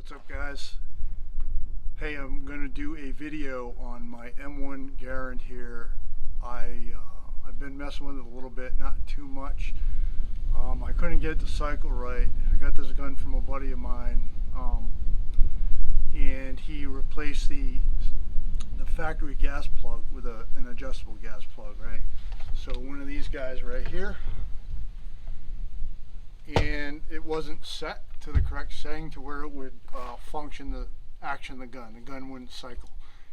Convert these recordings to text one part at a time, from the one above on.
What's up, guys? Hey, I'm gonna do a video on my M1 Garand here. I've been messing with it a little bit, not too much. I couldn't get it to cycle right. I got this gun from a buddy of mine, and he replaced the factory gas plug with an adjustable gas plug, right? So one of these guys right here, and it wasn't set to the correct setting to where it would action the gun. The gun wouldn't cycle.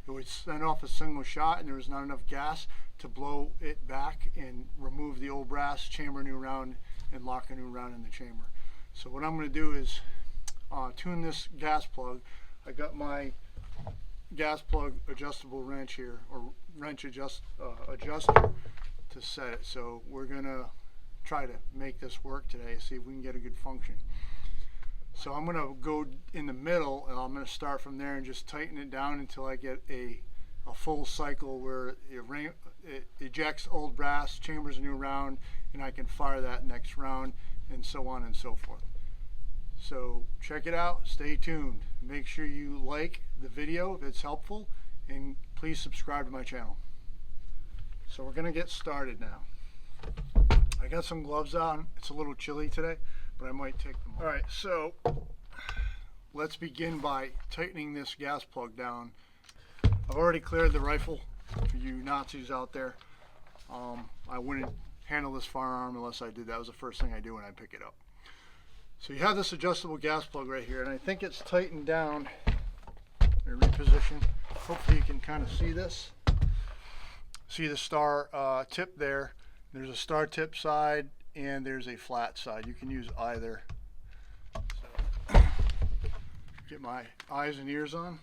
It would send off a single shot, and there was not enough gas to blow it back and remove the old brass, chamber a new round, and lock a new round in the chamber. So what I'm going to do is tune this gas plug. I got my gas plug adjustable wrench here, or wrench adjuster to set it. So we're going to try to make this work today, see if we can get a good function. So I'm going to go in the middle, and I'm going to start from there and just tighten it down until I get a full cycle where it ejects old brass, chambers a new round, and I can fire that next round, and so on and so forth. So check it out, stay tuned. Make sure you like the video if it's helpful, and please subscribe to my channel. So we're going to get started now. I got some gloves on. It's a little chilly today, but I might take them off. Alright, so let's begin by tightening this gas plug down. I've already cleared the rifle for you Nazis out there. I wouldn't handle this firearm unless I did. That was the first thing I do when I pick it up. So you have this adjustable gas plug right here, and I think it's tightened down and repositioned. Hopefully you can kind of see this. See the star tip there. There's a star tip side and there's a flat side. You can use either. So, get my eyes and ears on.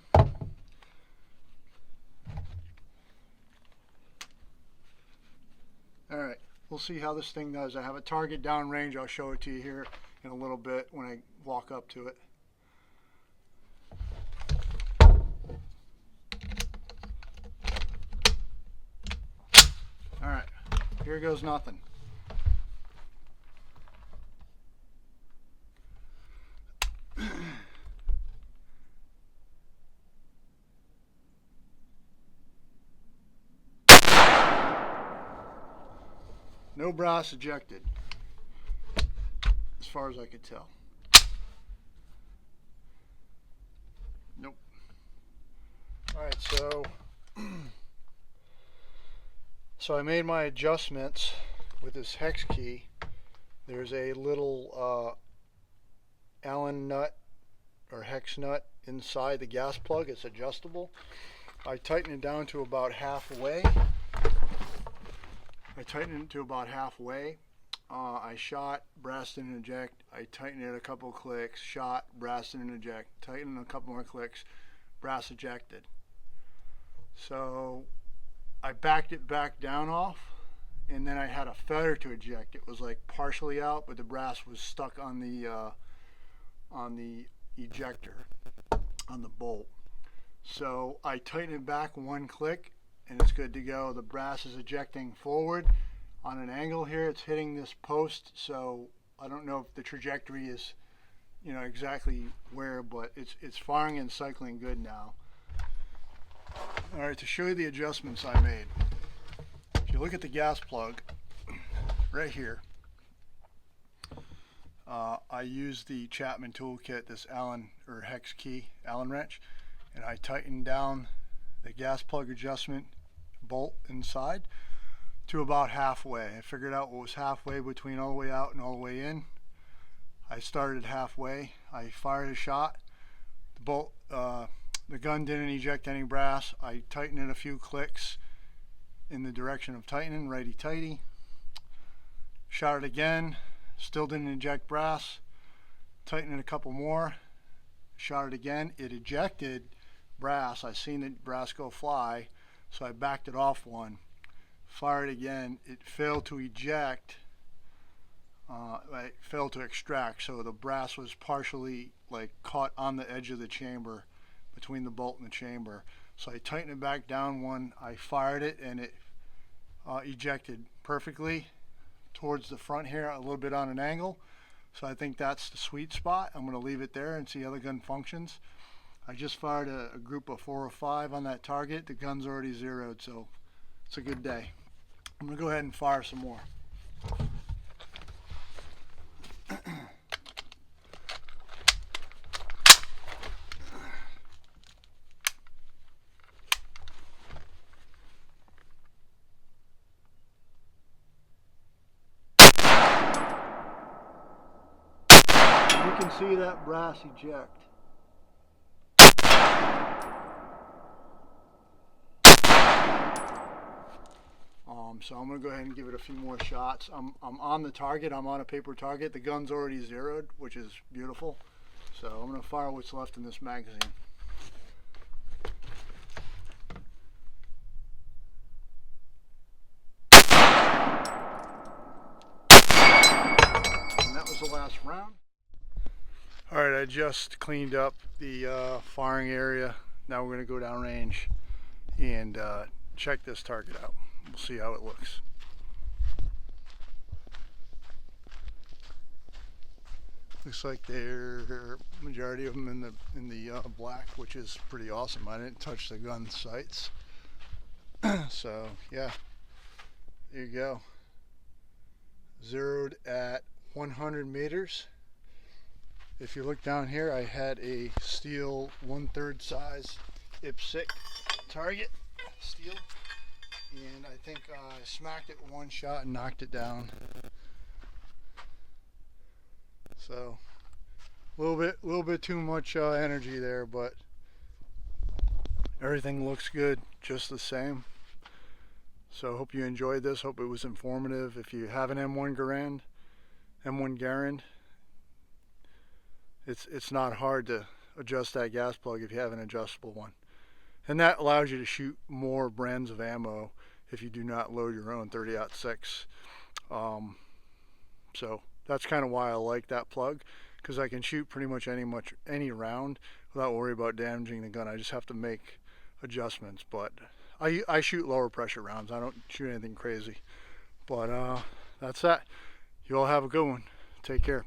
Alright, we'll see how this thing does. I have a target downrange. I'll show it to you here in a little bit when I walk up to it. Alright, here goes nothing. No brass ejected, as far as I could tell. Nope. Alright, so I made my adjustments with this hex key. There's a little Allen nut or hex nut inside the gas plug. It's adjustable. I tighten it down to about halfway. I shot, brass didn't eject. I tightened it a couple clicks, shot, brass didn't eject. Tightened a couple more clicks, brass ejected. So I backed it back down off, and then I had a feather to eject. It was like partially out, but the brass was stuck on the ejector, on the bolt. So I tightened it back one click, and it's good to go. The brass is ejecting forward on an angle here. It's hitting this post, so I don't know if the trajectory is, exactly where, but it's firing and cycling good now. Alright, to show you the adjustments I made. If you look at the gas plug right here, I used the Chapman toolkit, this Allen or hex key, Allen wrench, and I tightened down the gas plug adjustment bolt inside to about halfway. I figured out what was halfway between all the way out and all the way in. I started halfway. I fired a shot. The gun didn't eject any brass. I tightened it a few clicks in the direction of tightening, righty-tighty. Shot it again. Still didn't eject brass. Tightened it a couple more. Shot it again. It ejected brass. I seen the brass go fly, so I backed it off one. Fired again. It failed to eject. It failed to extract, so the brass was partially caught on the edge of the chamber, between the bolt and the chamber. So I tightened it back down one. I fired it, and it ejected perfectly towards the front here, a little bit on an angle. So I think that's the sweet spot. I'm going to leave it there and see how the gun functions. I just fired a group of 4 or 5 on that target. The gun's already zeroed, so it's a good day. I'm going to go ahead and fire some more. You can see that brass eject. So I'm going to go ahead and give it a few more shots. I'm on the target. I'm on a paper target. The gun's already zeroed, which is beautiful. So I'm going to fire what's left in this magazine. And that was the last round. Alright, I just cleaned up the firing area. Now we're going to go down range and check this target out. We'll see how it looks. Looks like they're majority of them in the black, which is pretty awesome. I didn't touch the gun sights. So yeah, there you go. Zeroed at 100 meters. If you look down here, I had a steel 1/3 size IPSC target, steel, and I think I smacked it one shot and knocked it down. So a little bit too much energy there, but everything looks good just the same. So I hope you enjoyed this. Hope it was informative. If you have an M1 Garand, it's not hard to adjust that gas plug if you have an adjustable one, and that allows you to shoot more brands of ammo if you do not load your own 30-06. So that's kind of why I like that plug, because I can shoot pretty much any round without worry about damaging the gun. I just have to make adjustments, but I shoot lower pressure rounds. I don't shoot anything crazy. But that's that. You all have a good one. Take care.